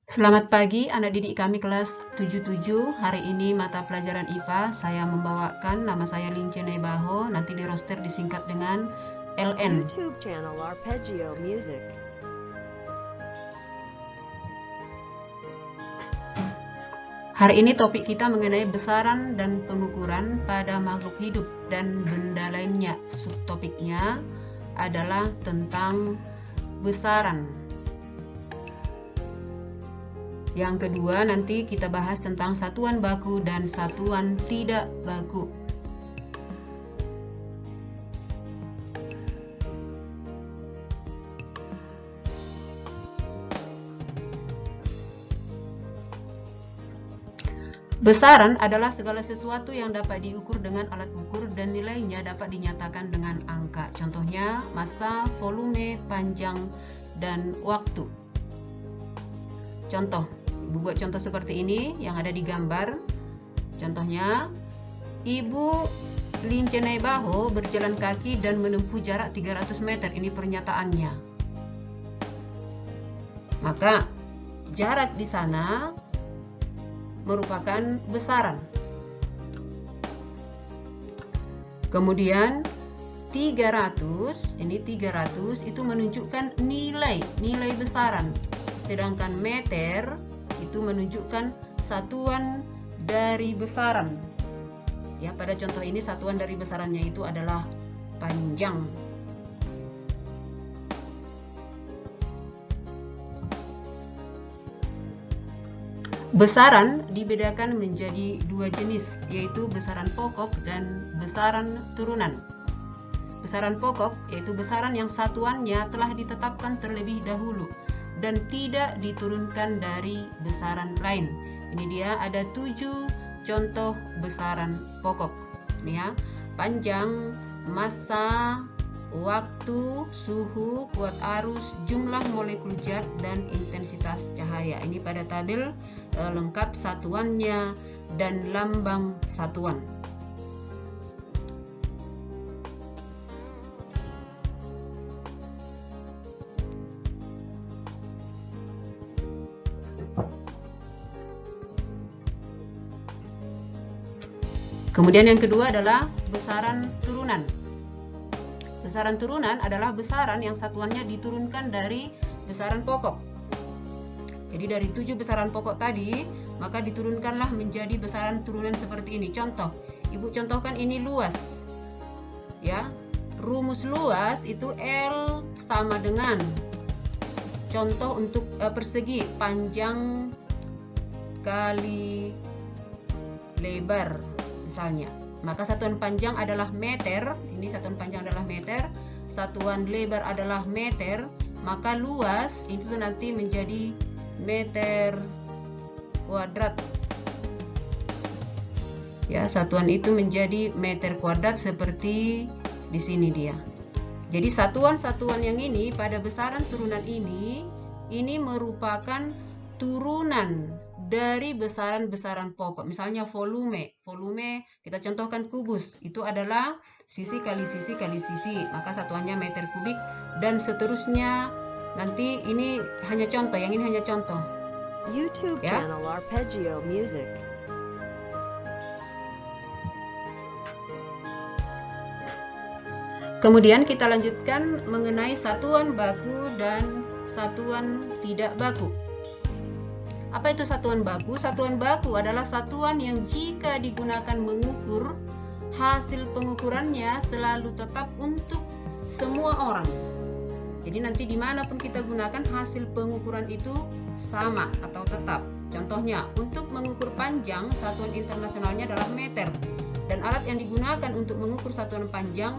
Selamat pagi anak didik kami kelas 77. Hari ini mata pelajaran IPA saya membawakan, nama saya Lince Nebaho, nanti di roster disingkat dengan LN. YouTube channel Arpeggio Music. Hari ini topik kita mengenai besaran dan pengukuran pada makhluk hidup dan benda lainnya. Subtopiknya adalah tentang besaran. Yang kedua nanti kita bahas tentang satuan baku dan satuan tidak baku. Besaran adalah segala sesuatu yang dapat diukur dengan alat ukur dan nilainya dapat dinyatakan dengan angka. Contohnya massa, volume, panjang, dan waktu. Contoh, buat contoh seperti ini yang ada di gambar. Contohnya, Ibu Lince Nebaho berjalan kaki dan menempuh jarak 300 meter. Ini pernyataannya. Maka jarak di sana merupakan besaran. Kemudian 300, ini 300 itu menunjukkan nilai besaran. Sedangkan meter itu menunjukkan satuan dari besaran. Ya, pada contoh ini satuan dari besarannya itu adalah panjang. Besaran dibedakan menjadi dua jenis, yaitu besaran pokok dan besaran turunan. Besaran pokok yaitu besaran yang satuannya telah ditetapkan terlebih dahulu dan tidak diturunkan dari besaran lain. Ini dia ada 7 contoh besaran pokok. Ini ya, panjang, massa, waktu, suhu, kuat arus, jumlah molekul zat, dan intensitas cahaya. Ini pada tabel lengkap satuannya dan lambang satuan. Kemudian yang kedua adalah besaran turunan. Besaran turunan adalah besaran yang satuannya diturunkan dari besaran pokok. Jadi dari 7 besaran pokok tadi, maka diturunkanlah menjadi besaran turunan seperti ini. Contoh, Ibu contohkan ini luas. Ya, rumus luas itu L sama dengan, contoh untuk persegi, panjang kali lebar misalnya. Maka satuan panjang adalah meter, ini satuan panjang adalah meter, satuan lebar adalah meter, maka luas itu nanti menjadi meter kuadrat. Ya, satuan itu menjadi meter kuadrat seperti di sini dia. Jadi satuan-satuan yang ini pada besaran turunan ini merupakan turunan dari besaran-besaran pokok. Misalnya volume kita contohkan kubus, itu adalah sisi kali sisi kali sisi, maka satuannya meter kubik dan seterusnya. Nanti ini hanya contoh, yang ini hanya contoh. YouTube Ya. channel Arpeggio Music. Kemudian kita lanjutkan mengenai satuan baku dan satuan tidak baku. Apa itu satuan baku? Satuan baku adalah satuan yang jika digunakan mengukur, hasil pengukurannya selalu tetap untuk semua orang. Jadi nanti dimanapun kita gunakan, hasil pengukuran itu sama atau tetap. Contohnya, untuk mengukur panjang, satuan internasionalnya adalah meter. Dan alat yang digunakan untuk mengukur satuan panjang,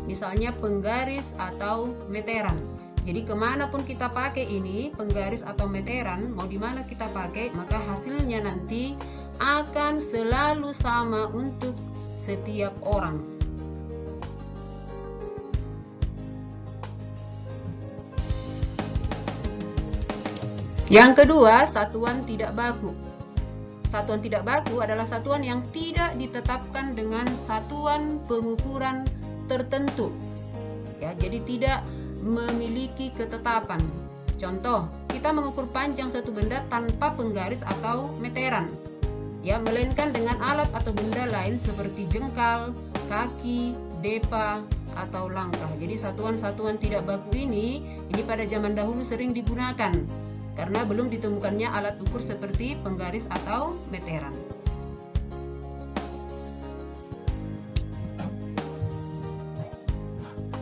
misalnya penggaris atau meteran. Jadi kemanapun kita pakai ini, penggaris atau meteran, mau dimana kita pakai, maka hasilnya nanti akan selalu sama untuk setiap orang. Yang kedua, satuan tidak baku. Satuan tidak baku adalah satuan yang tidak ditetapkan dengan satuan pengukuran tertentu. Ya, jadi tidak memiliki ketetapan. Contoh, kita mengukur panjang suatu benda tanpa penggaris atau meteran, ya, melainkan dengan alat atau benda lain seperti jengkal, kaki, depa, atau langkah. Jadi satuan-satuan tidak baku ini pada zaman dahulu sering digunakan karena belum ditemukannya alat ukur seperti penggaris atau meteran.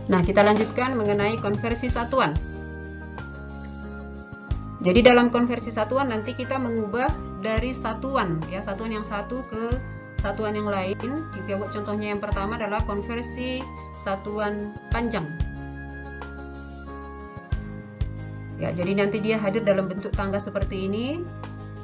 Nah, kita lanjutkan mengenai konversi satuan. Jadi dalam konversi satuan nanti kita mengubah dari satuan, ya, satuan yang satu ke satuan yang lain. Kita buat contohnya yang pertama adalah konversi satuan panjang. Ya, jadi nanti dia hadir dalam bentuk tangga seperti ini.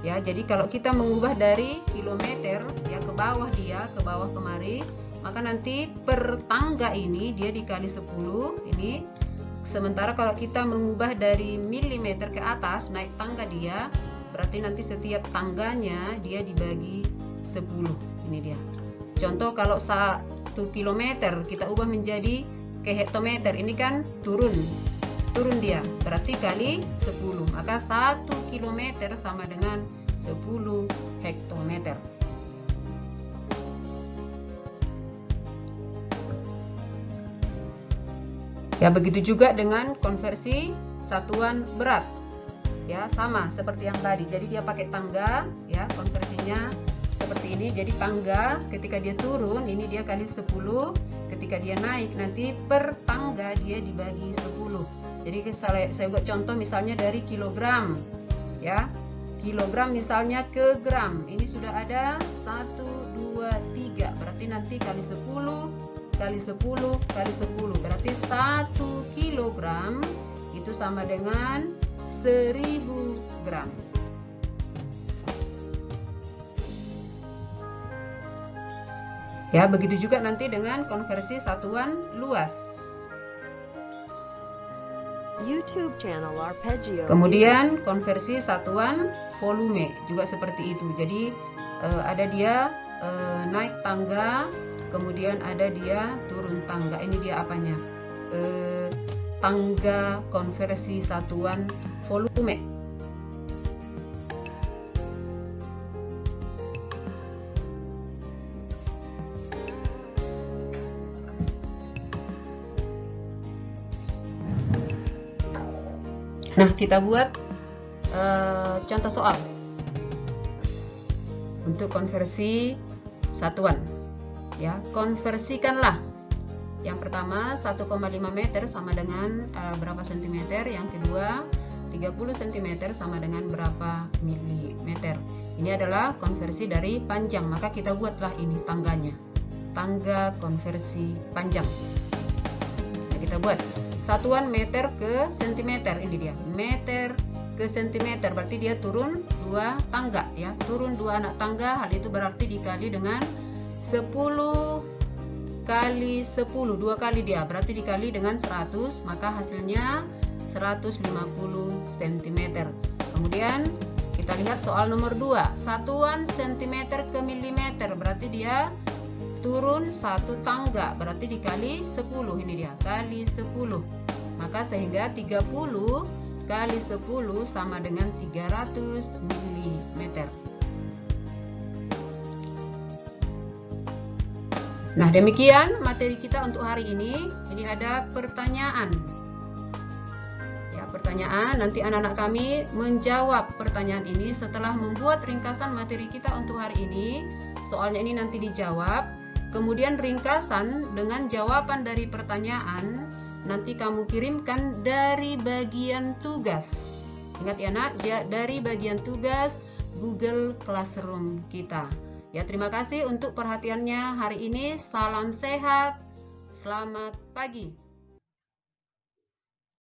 Ya, jadi kalau kita mengubah dari kilometer, ya, ke bawah kemari, maka nanti per tangga ini dia dikali 10 ini. Sementara kalau kita mengubah dari milimeter ke atas, naik tangga dia, berarti nanti setiap tangganya dia dibagi 10. Ini dia. Contoh kalau 1 kilometer kita ubah menjadi ke hektometer, ini kan turun dia, berarti kali 10. Maka 1 kilometer sama dengan 10 hektometer. Ya, begitu juga dengan konversi satuan berat. Ya, sama seperti yang tadi. Jadi dia pakai tangga, ya, konversinya seperti ini. Jadi tangga ketika dia turun ini dia kali 10, ketika dia naik nanti per tangga dia dibagi 10. Jadi saya buat contoh misalnya dari kilogram, ya. Kilogram misalnya ke gram. Ini sudah ada 1 2 3. Berarti nanti kali 10 kali 10 kali 10, berarti 1 kilogram itu sama dengan 1000 gram. Ya, begitu juga nanti dengan konversi satuan luas. YouTube channel Arpeggio. Kemudian konversi satuan volume juga seperti itu. Jadi ada dia naik tangga, kemudian ada dia turun tangga. Ini dia apanya? Tangga konversi satuan volume. Nah, kita buat contoh soal untuk konversi satuan. Ya, konversikanlah. Yang pertama 1,5 meter sama dengan berapa sentimeter, yang kedua 30 cm sama dengan berapa milimeter. Ini adalah konversi dari panjang, maka kita buatlah ini tangganya. Tangga konversi panjang. Nah, kita buat satuan meter ke sentimeter, ini dia. Meter ke sentimeter berarti dia turun 2 tangga, ya. Turun 2 anak tangga, hal itu berarti dikali dengan 10 kali 10, 2 kali dia, berarti dikali dengan 100, maka hasilnya 150 cm. Kemudian kita lihat soal nomor 2, satuan cm ke milimeter, berarti dia turun 1 tangga, berarti dikali 10, ini dia, kali 10. Maka sehingga 30 kali 10 sama dengan 300 mm. Nah, demikian materi kita untuk hari ini. Ini ada pertanyaan. Ya, pertanyaan. Nanti anak-anak kami menjawab pertanyaan ini setelah membuat ringkasan materi kita untuk hari ini. Soalnya ini nanti dijawab. Kemudian ringkasan dengan jawaban dari pertanyaan nanti kamu kirimkan dari bagian tugas. Ingat ya, Nak, dari bagian tugas Google Classroom kita. Ya, terima kasih untuk perhatiannya hari ini. Salam sehat. Selamat pagi.